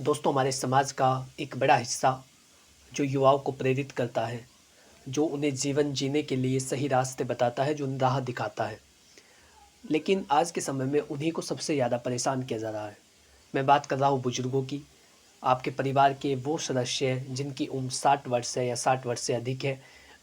दोस्तों, हमारे समाज का एक बड़ा हिस्सा जो युवाओं को प्रेरित करता है, जो उन्हें जीवन जीने के लिए सही रास्ते बताता है, जो उन्हें राह दिखाता है। लेकिन आज के समय में उन्हीं को सबसे ज़्यादा परेशान किया जा रहा है। मैं बात कर रहा हूँ बुजुर्गों की। आपके परिवार के वो सदस्य हैं जिनकी उम्र 60 वर्ष है या 60 वर्ष से अधिक है।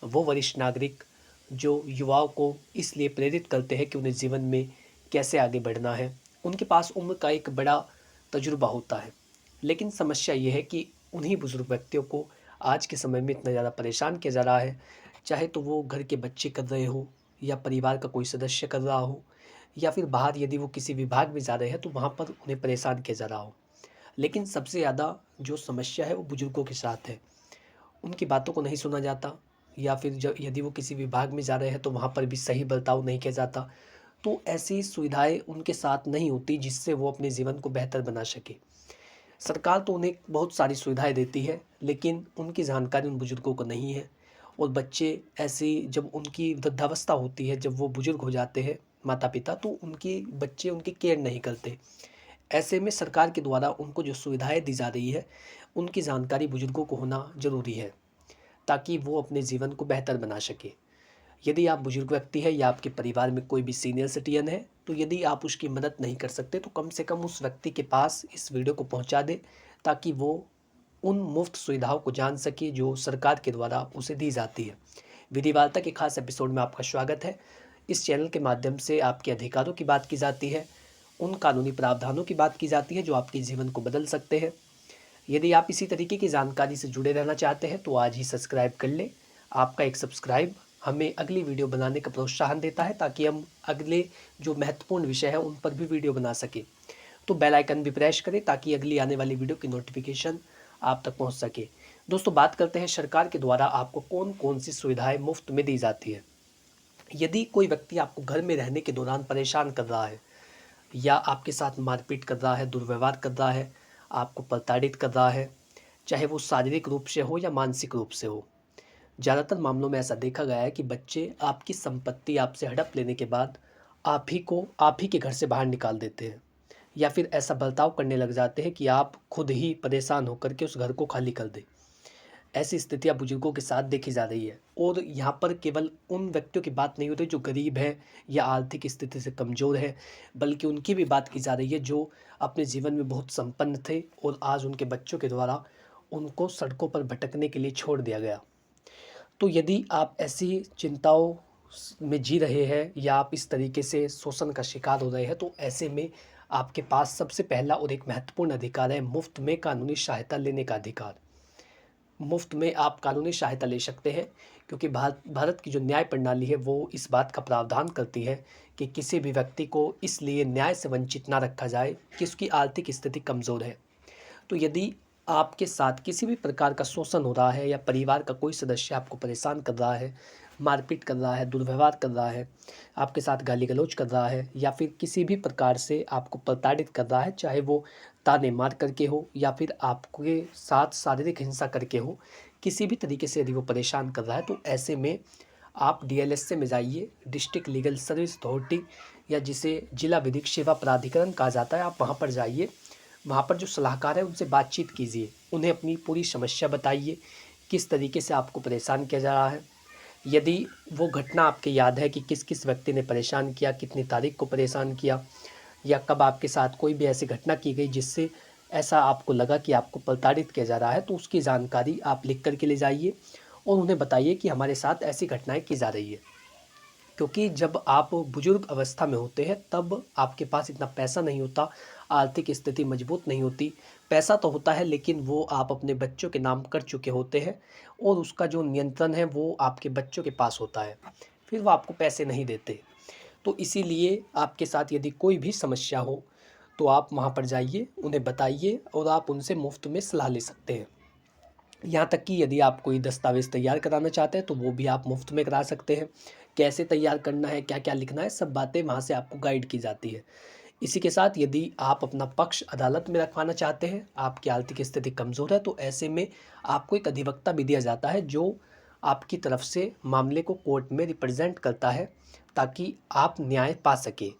वो वरिष्ठ नागरिक जो युवाओं को इसलिए प्रेरित करते हैं कि उन्हें जीवन में कैसे आगे बढ़ना है। उनके पास उम्र का एक बड़ा तजुर्बा होता है। लेकिन समस्या ये है कि उन्हीं बुजुर्ग व्यक्तियों को आज के समय में इतना ज़्यादा परेशान किया जा रहा है, चाहे तो वो घर के बच्चे कर रहे हो या परिवार का कोई सदस्य कर रहा हो, या फिर बाहर यदि वो किसी विभाग में जा रहे हैं तो वहाँ पर उन्हें परेशान किया जा रहा हो। लेकिन सबसे ज़्यादा जो समस्या है वो बुजुर्गों के साथ है। उनकी बातों को नहीं सुना जाता, या फिर जब यदि वो किसी विभाग में जा रहे हैं तो वहाँ पर भी सही बर्ताव नहीं किया जाता। तो ऐसी सुविधाएं उनके साथ नहीं होती जिससे वो अपने जीवन को बेहतर बना सके। सरकार तो उन्हें बहुत सारी सुविधाएं देती है, लेकिन उनकी जानकारी उन बुजुर्गों को नहीं है। और बच्चे ऐसी जब उनकी वृद्धावस्था होती है, जब वो बुजुर्ग हो जाते हैं माता पिता, तो उनके बच्चे उनकी केयर नहीं करते। ऐसे में सरकार के द्वारा उनको जो सुविधाएं दी जा रही है, उनकी जानकारी बुजुर्गों को होना ज़रूरी है, ताकि वो अपने जीवन को बेहतर बना सके। यदि आप बुजुर्ग व्यक्ति हैं या आपके परिवार में कोई भी सीनियर सिटीजन है, तो यदि आप उसकी मदद नहीं कर सकते तो कम से कम उस व्यक्ति के पास इस वीडियो को पहुंचा दें, ताकि वो उन मुफ्त सुविधाओं को जान सके जो सरकार के द्वारा उसे दी जाती है। विधि वार्ता के खास एपिसोड में आपका स्वागत है। इस चैनल के माध्यम से आपके अधिकारों की बात की जाती है, उन कानूनी प्रावधानों की बात की जाती है जो आपके जीवन को बदल सकते हैं। यदि आप इसी तरीके की जानकारी से जुड़े रहना चाहते हैं तो आज ही सब्सक्राइब कर लें। आपका एक सब्सक्राइब हमें अगली वीडियो बनाने का प्रोत्साहन देता है, ताकि हम अगले जो महत्वपूर्ण विषय है उन पर भी वीडियो बना सकें। तो बेल आइकन भी प्रेस करें ताकि अगली आने वाली वीडियो की नोटिफिकेशन आप तक पहुंच सके। दोस्तों, बात करते हैं सरकार के द्वारा आपको कौन कौन सी सुविधाएं मुफ्त में दी जाती है। यदि कोई व्यक्ति आपको घर में रहने के दौरान परेशान कर रहा है, या आपके साथ मारपीट कर रहा है, दुर्व्यवहार कर रहा है, आपको प्रताड़ित कर रहा है, चाहे वो शारीरिक रूप से हो या मानसिक रूप से हो। ज़्यादातर मामलों में ऐसा देखा गया है कि बच्चे आपकी संपत्ति आपसे हड़प लेने के बाद आप ही के घर से बाहर निकाल देते हैं, या फिर ऐसा बर्ताव करने लग जाते हैं कि आप खुद ही परेशान होकर के उस घर को खाली कर दें। ऐसी स्थितियां बुजुर्गों के साथ देखी जा रही है। और यहाँ पर केवल उन व्यक्तियों की बात नहीं होती जो गरीब है या आर्थिक स्थिति से कमज़ोर है, बल्कि उनकी भी बात की जा रही है जो अपने जीवन में बहुत संपन्न थे और आज उनके बच्चों के द्वारा उनको सड़कों पर भटकने के लिए छोड़ दिया गया। तो यदि आप ऐसी चिंताओं में जी रहे हैं या आप इस तरीके से शोषण का शिकार हो रहे हैं, तो ऐसे में आपके पास सबसे पहला और एक महत्वपूर्ण अधिकार है मुफ्त में कानूनी सहायता लेने का अधिकार। मुफ्त में आप कानूनी सहायता ले सकते हैं, क्योंकि भारत की जो न्याय प्रणाली है वो इस बात का प्रावधान करती है कि किसी भी व्यक्ति को इसलिए न्याय से वंचित ना रखा जाए कि उसकी आर्थिक स्थिति कमज़ोर है। तो यदि आपके साथ किसी भी प्रकार का शोषण हो रहा है या परिवार का कोई सदस्य आपको परेशान कर रहा है, मारपीट कर रहा है, दुर्व्यवहार कर रहा है, आपके साथ गाली गलौज कर रहा है, या फिर किसी भी प्रकार से आपको प्रताड़ित कर रहा है, चाहे वो ताने मार करके हो या फिर आपके साथ शारीरिक हिंसा करके हो, किसी भी तरीके से यदि वो परेशान कर रहा है, तो ऐसे में आप डीएलएसए में जाइए, डिस्ट्रिक्ट लीगल सर्विस अथॉरिटी, या जिसे जिला विधिक सेवा प्राधिकरण कहा जाता है, आप वहाँ पर जाइए। वहाँ पर जो सलाहकार है उनसे बातचीत कीजिए, उन्हें अपनी पूरी समस्या बताइए, किस तरीके से आपको परेशान किया जा रहा है। यदि वो घटना आपके याद है कि किस किस व्यक्ति ने परेशान किया, कितनी तारीख को परेशान किया, या कब आपके साथ कोई भी ऐसी घटना की गई जिससे ऐसा आपको लगा कि आपको प्रताड़ित किया जा रहा है, तो उसकी जानकारी आप लिख कर के ले जाइए और उन्हें बताइए कि हमारे साथ ऐसी घटनाएं की जा रही है। क्योंकि जब आप बुजुर्ग अवस्था में होते हैं तब आपके पास इतना पैसा नहीं होता, आर्थिक स्थिति मजबूत नहीं होती। पैसा तो होता है लेकिन वो आप अपने बच्चों के नाम कर चुके होते हैं, और उसका जो नियंत्रण है वो आपके बच्चों के पास होता है, फिर वो आपको पैसे नहीं देते। तो इसीलिए आपके साथ यदि कोई भी समस्या हो तो आप वहाँ पर जाइए, उन्हें बताइए और आप उनसे मुफ्त में सलाह ले सकते हैं। यहाँ तक कि यदि आप कोई दस्तावेज़ तैयार कराना चाहते हैं तो वो भी आप मुफ्त में करा सकते हैं। कैसे तैयार करना है, क्या क्या लिखना है, सब बातें वहाँ से आपको गाइड की जाती है। इसी के साथ यदि आप अपना पक्ष अदालत में रखवाना चाहते हैं, आपकी आर्थिक स्थिति कमज़ोर है, तो ऐसे में आपको एक अधिवक्ता भी दिया जाता है जो आपकी तरफ से मामले को कोर्ट में रिप्रेजेंट करता है, ताकि आप न्याय पा सकें।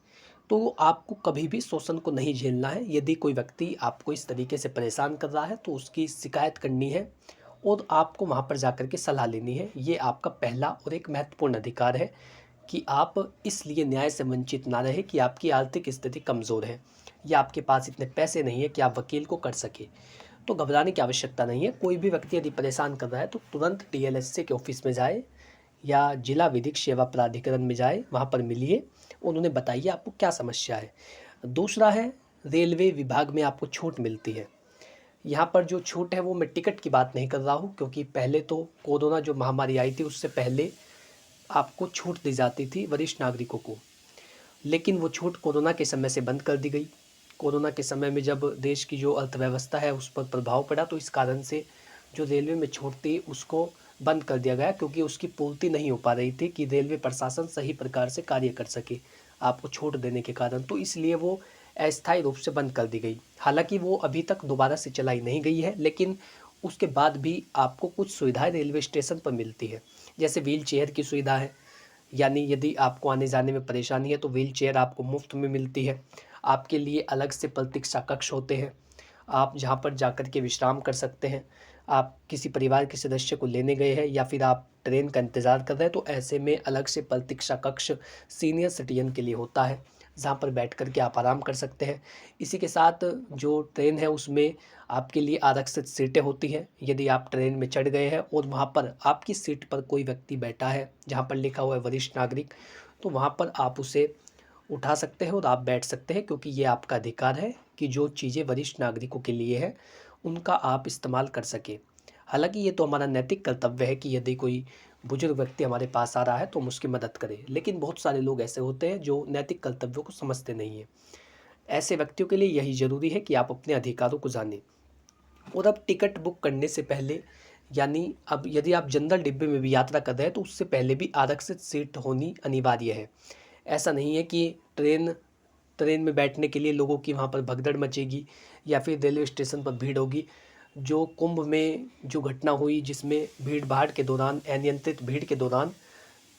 तो आपको कभी भी शोषण को नहीं झेलना है। यदि कोई व्यक्ति आपको इस तरीके से परेशान कर रहा है तो उसकी शिकायत करनी है और आपको वहाँ पर जाकर के सलाह लेनी है। ये आपका पहला और एक महत्वपूर्ण अधिकार है कि आप इसलिए न्याय से वंचित ना रहे कि आपकी आर्थिक स्थिति कमज़ोर है या आपके पास इतने पैसे नहीं है कि आप वकील को कर सके। तो घबराने की आवश्यकता नहीं है। कोई भी व्यक्ति यदि परेशान कर रहा है तो तुरंत टीएलएसए के ऑफिस में जाए या जिला विधिक सेवा प्राधिकरण में जाए, वहाँ पर मिलिए और उन्हें बताइए आपको क्या समस्या है। दूसरा है, रेलवे विभाग में आपको छूट मिलती है। यहाँ पर जो छूट है वो मैं टिकट की बात नहीं कर रहा हूँ, क्योंकि पहले तो कोरोना जो महामारी आई थी उससे पहले आपको छूट दी जाती थी वरिष्ठ नागरिकों को, लेकिन वो छूट कोरोना के समय से बंद कर दी गई। कोरोना के समय में जब देश की जो अर्थव्यवस्था है उस पर प्रभाव पड़ा, तो इस कारण से जो रेलवे में छूट थी उसको बंद कर दिया गया, क्योंकि उसकी पूर्ति नहीं हो पा रही थी कि रेलवे प्रशासन सही प्रकार से कार्य कर सके आपको छूट देने के कारण। तो इसलिए वो अस्थायी रूप से बंद कर दी गई। हालांकि वो अभी तक दोबारा से चलाई नहीं गई है, लेकिन उसके बाद भी आपको कुछ सुविधाएं रेलवे स्टेशन पर मिलती है। जैसे व्हील चेयर की सुविधा है, यानी यदि आपको आने जाने में परेशानी है तो व्हील चेयर आपको मुफ्त में मिलती है। आपके लिए अलग से प्रतीक्षा कक्ष होते हैं, आप जहाँ पर जाकर के विश्राम कर सकते हैं। आप किसी परिवार के सदस्य को लेने गए हैं या फिर आप ट्रेन का इंतज़ार कर रहे हैं, तो ऐसे में अलग से प्रतीक्षा कक्ष सीनियर सिटीजन के लिए होता है, जहाँ पर बैठ कर के आप आराम कर सकते हैं। इसी के साथ जो ट्रेन है उसमें आपके लिए आरक्षित सीटें होती हैं। यदि आप ट्रेन में चढ़ गए हैं और वहाँ पर आपकी सीट पर कोई व्यक्ति बैठा है जहाँ पर लिखा हुआ है वरिष्ठ नागरिक, तो वहाँ पर आप उसे उठा सकते हैं और आप बैठ सकते हैं, क्योंकि ये आपका अधिकार है कि जो चीज़ें वरिष्ठ नागरिकों के लिए है उनका आप इस्तेमाल कर सकें। हालांकि ये तो हमारा नैतिक कर्तव्य है कि यदि कोई बुजुर्ग व्यक्ति हमारे पास आ रहा है तो हम उसकी मदद करें, लेकिन बहुत सारे लोग ऐसे होते हैं जो नैतिक कर्तव्यों को समझते नहीं हैं। ऐसे व्यक्तियों के लिए यही ज़रूरी है कि आप अपने अधिकारों को जानें। और अब टिकट बुक करने से पहले, यानी अब यदि आप जनरल डिब्बे में भी यात्रा कर रहे हैं तो उससे पहले भी आरक्षित सीट होनी अनिवार्य है। ऐसा नहीं है कि ट्रेन में बैठने के लिए लोगों की वहाँ पर भगदड़ मचेगी या फिर रेलवे स्टेशन पर भीड़ होगी। जो कुंभ में जो घटना हुई जिसमें भीड़ भाड़ के दौरान, अनियंत्रित भीड़ के दौरान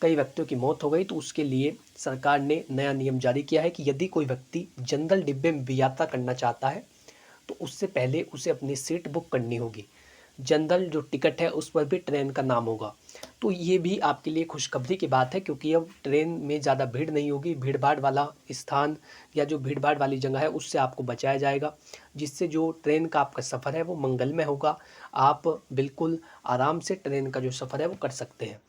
कई व्यक्तियों की मौत हो गई, तो उसके लिए सरकार ने नया नियम जारी किया है कि यदि कोई व्यक्ति जनरल डिब्बे में भी यात्रा करना चाहता है तो उससे पहले उसे अपनी सीट बुक करनी होगी। जनरल जो टिकट है उस पर भी ट्रेन का नाम होगा। तो ये भी आपके लिए खुशखबरी की बात है, क्योंकि अब ट्रेन में ज़्यादा भीड़ नहीं होगी। भीड़ भाड़ वाला स्थान या जो भीड़ भाड़ वाली जगह है उससे आपको बचाया जाएगा, जिससे जो ट्रेन का आपका सफ़र है वो मंगलमय होगा। आप बिल्कुल आराम से ट्रेन का जो सफ़र है वो कर सकते हैं।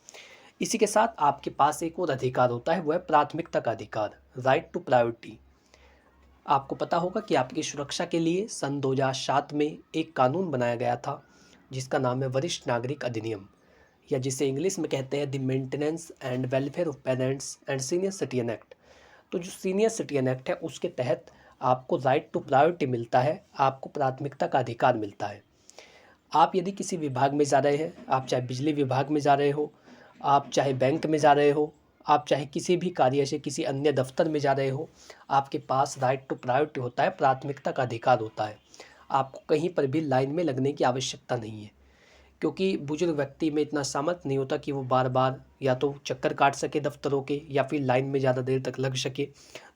इसी के साथ आपके पास एक और अधिकार होता है, वो है प्राथमिकता का अधिकार, राइट टू प्रायोरिटी। आपको पता होगा कि आपकी सुरक्षा के लिए सन 2007 में एक कानून बनाया गया था जिसका नाम है वरिष्ठ नागरिक अधिनियम, या जिसे इंग्लिश में कहते हैं the maintenance and welfare of parents and senior citizen act. तो जो सीनियर सिटीजन एक्ट है उसके तहत आपको राइट टू प्रायोरिटी मिलता है, आपको प्राथमिकता का अधिकार मिलता है। आप यदि किसी विभाग में जा रहे हैं, आप चाहे बिजली विभाग में जा रहे हो, आप चाहे बैंक में जा रहे हो, आप चाहे किसी भी कार्य से किसी अन्य दफ्तर में जा रहे हो, आपके पास राइट टू प्रायोरिटी होता है, प्राथमिकता का अधिकार होता है। आपको कहीं पर भी लाइन में लगने की आवश्यकता नहीं है, क्योंकि बुजुर्ग व्यक्ति में इतना सामर्थ्य नहीं होता कि वो बार बार या तो चक्कर काट सके दफ्तरों के या फिर लाइन में ज़्यादा देर तक लग सके।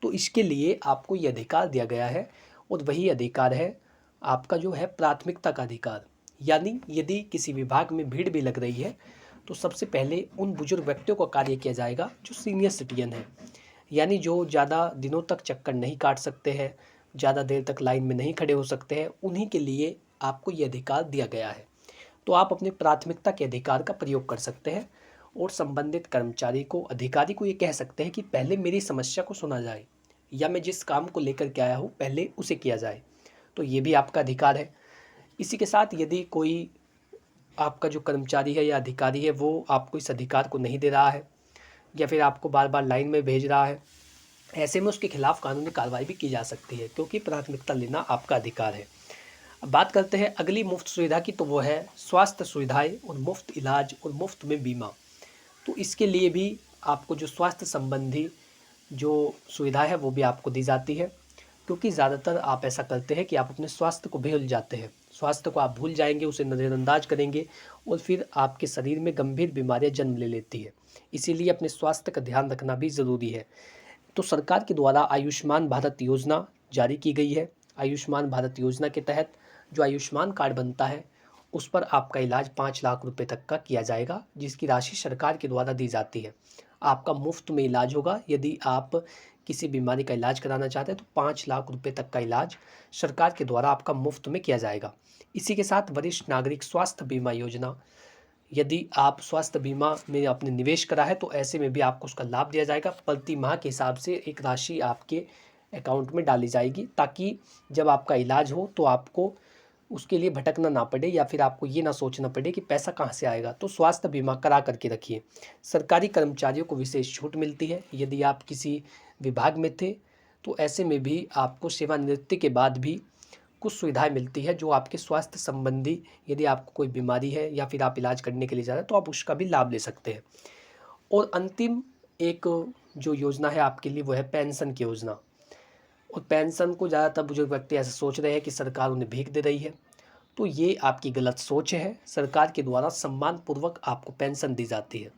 तो इसके लिए आपको ये अधिकार दिया गया है, और वही अधिकार है आपका जो है प्राथमिकता का अधिकार। यानी यदि किसी विभाग में भीड़ भी लग रही है तो सबसे पहले उन बुजुर्ग व्यक्तियों का कार्य किया जाएगा जो सीनियर सिटीजन है, यानी जो ज़्यादा दिनों तक चक्कर नहीं काट सकते हैं, ज़्यादा देर तक लाइन में नहीं खड़े हो सकते हैं, उन्हीं के लिए आपको ये अधिकार दिया गया है। तो आप अपनी प्राथमिकता के अधिकार का प्रयोग कर सकते हैं और संबंधित कर्मचारी को, अधिकारी को ये कह सकते हैं कि पहले मेरी समस्या को सुना जाए, या मैं जिस काम को लेकर के आया हूँ पहले उसे किया जाए। तो ये भी आपका अधिकार है। इसी के साथ यदि कोई आपका जो कर्मचारी है या अधिकारी है वो आपको इस अधिकार को नहीं दे रहा है या फिर आपको बार बार लाइन में भेज रहा है, ऐसे में उसके खिलाफ कानूनी कार्रवाई भी की जा सकती है, क्योंकि प्राथमिकता लेना आपका अधिकार है। अब बात करते हैं अगली मुफ्त सुविधा की, तो वो है स्वास्थ्य सुविधाएं और मुफ्त इलाज और मुफ्त में बीमा। तो इसके लिए भी आपको जो स्वास्थ्य संबंधी जो सुविधा है वो भी आपको दी जाती है, क्योंकि ज़्यादातर आप ऐसा करते हैं कि आप अपने स्वास्थ्य को भूल जाते हैं। स्वास्थ्य को आप भूल जाएंगे, उसे नज़रअंदाज करेंगे और फिर आपके शरीर में गंभीर बीमारियां जन्म ले लेती है। इसीलिए अपने स्वास्थ्य का ध्यान रखना भी ज़रूरी है। तो सरकार के द्वारा आयुष्मान भारत योजना जारी की गई है। आयुष्मान भारत योजना के तहत जो आयुष्मान कार्ड बनता है उस पर आपका इलाज 5 लाख रुपए तक का किया जाएगा, जिसकी राशि सरकार के द्वारा दी जाती है। आपका मुफ्त में इलाज होगा। यदि आप किसी बीमारी का इलाज कराना चाहते हैं तो 5 लाख रुपए तक का इलाज सरकार के द्वारा आपका मुफ्त में किया जाएगा। इसी के साथ वरिष्ठ नागरिक स्वास्थ्य बीमा योजना, यदि आप स्वास्थ्य बीमा में आपने निवेश करा है तो ऐसे में भी आपको उसका लाभ दिया जाएगा। प्रति माह के हिसाब से एक राशि आपके अकाउंट में डाली जाएगी, ताकि जब आपका इलाज हो तो आपको उसके लिए भटकना ना पड़े या फिर आपको ये ना सोचना पड़े कि पैसा कहाँ से आएगा। तो स्वास्थ्य बीमा करा करके रखिए। सरकारी कर्मचारियों को विशेष छूट मिलती है। यदि आप किसी विभाग में थे तो ऐसे में भी आपको सेवानिवृत्ति के बाद भी कुछ सुविधाएं मिलती है जो आपके स्वास्थ्य संबंधी, यदि आपको कोई बीमारी है या फिर आप इलाज करने के लिए जा रहे हैं तो आप उसका भी लाभ ले सकते हैं। और अंतिम एक जो योजना है आपके लिए वो है पेंशन की योजना। और पेंशन को ज़्यादातर बुजुर्ग व्यक्ति ऐसा सोच रहे हैं कि सरकार उन्हें भीख दे रही है, तो ये आपकी गलत सोच है। सरकार के द्वारा सम्मानपूर्वक आपको पेंशन दी जाती है।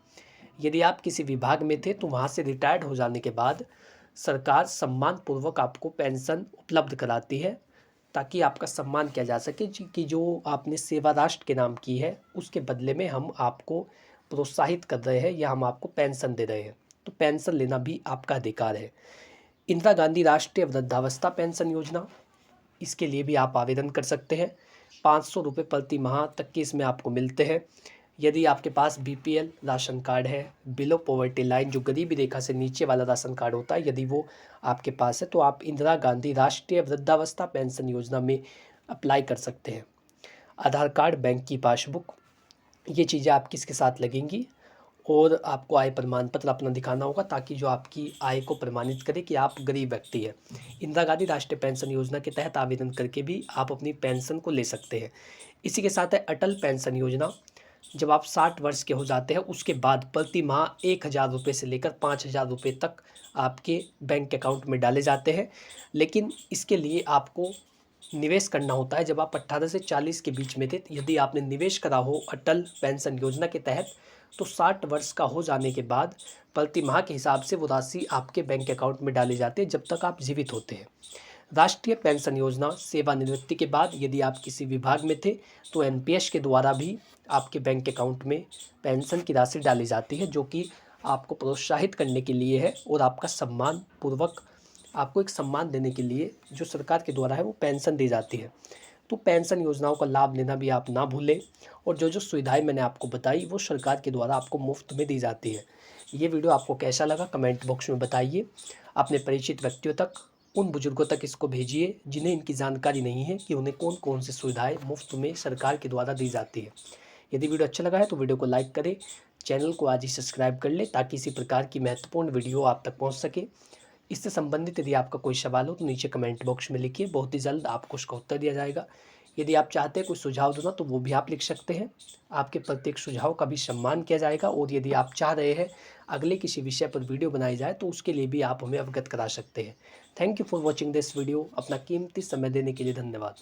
यदि आप किसी विभाग में थे तो वहाँ से रिटायर्ड हो जाने के बाद सरकार सम्मानपूर्वक आपको पेंशन उपलब्ध कराती है, ताकि आपका सम्मान किया जा सके कि जो आपने सेवा राष्ट्र के नाम की है उसके बदले में हम आपको प्रोत्साहित कर रहे हैं या हम आपको पेंशन दे रहे हैं। तो पेंशन लेना भी आपका अधिकार है। इंदिरा गांधी राष्ट्रीय वृद्धावस्था पेंशन योजना, इसके लिए भी आप आवेदन कर सकते हैं। 500 रुपये प्रति माह तक के इसमें आपको मिलते हैं। यदि आपके पास बीपीएल राशन कार्ड है, बिलो पॉवर्टी लाइन जो गरीबी रेखा से नीचे वाला राशन कार्ड होता है, यदि वो आपके पास है तो आप इंदिरा गांधी राष्ट्रीय वृद्धावस्था पेंशन योजना में अप्लाई कर सकते हैं। आधार कार्ड, बैंक की पासबुक, ये चीज़ें आपकी इसके साथ लगेंगी। और आपको आय प्रमाण पत्र अपना दिखाना होगा, ताकि जो आपकी आय को प्रमाणित करे कि आप गरीब व्यक्ति हैं। इंदिरा गांधी राष्ट्रीय पेंशन योजना के तहत आवेदन करके भी आप अपनी पेंशन को ले सकते हैं। इसी के साथ है अटल पेंशन योजना। जब आप 60 वर्ष के हो जाते हैं उसके बाद प्रति माह 1000 रुपये से लेकर 5000 रुपये तक आपके बैंक अकाउंट में डाले जाते हैं। लेकिन इसके लिए आपको निवेश करना होता है। जब आप 18 से 40 के बीच में थे, यदि आपने निवेश करा हो अटल पेंशन योजना के तहत, तो 60 वर्ष का हो जाने के बाद प्रति माह के हिसाब से वो राशि आपके बैंक अकाउंट में डाली जाती है जब तक आप जीवित होते हैं। राष्ट्रीय पेंशन योजना, सेवानिवृत्ति के बाद यदि आप किसी विभाग में थे तो एनपीएस के द्वारा भी आपके बैंक अकाउंट में पेंशन की राशि डाली जाती है, जो कि आपको प्रोत्साहित करने के लिए है और आपका सम्मान पूर्वक आपको एक सम्मान देने के लिए जो सरकार के द्वारा है वो पेंशन दी जाती है। तो पेंशन योजनाओं का लाभ लेना भी आप ना भूलें। और जो जो सुविधाएं मैंने आपको बताई वो सरकार के द्वारा आपको मुफ्त में दी जाती है। ये वीडियो आपको कैसा लगा कमेंट बॉक्स में बताइए। अपने परिचित व्यक्तियों तक, उन बुजुर्गों तक इसको भेजिए जिन्हें इनकी जानकारी नहीं है कि उन्हें कौन कौन सी सुविधाएं मुफ्त में सरकार के द्वारा दी जाती है। यदि वीडियो अच्छा लगा है तो वीडियो को लाइक करें, चैनल को आज ही सब्सक्राइब कर लें, ताकि इसी प्रकार की महत्वपूर्ण वीडियो आप तक पहुँच सके। इससे संबंधित यदि आपका कोई सवाल हो तो नीचे कमेंट बॉक्स में लिखिए, बहुत ही जल्द आपको उसका उत्तर दिया जाएगा। यदि आप चाहते हैं कोई सुझाव देना तो वो भी आप लिख सकते हैं। आपके प्रत्येक सुझाव का भी सम्मान किया जाएगा। और यदि आप चाह रहे हैं अगले किसी विषय पर वीडियो बनाई जाए तो उसके लिए भी आप हमें अवगत करा सकते हैं। Thank you for watching this video. अपना कीमती समय देने के लिए धन्यवाद।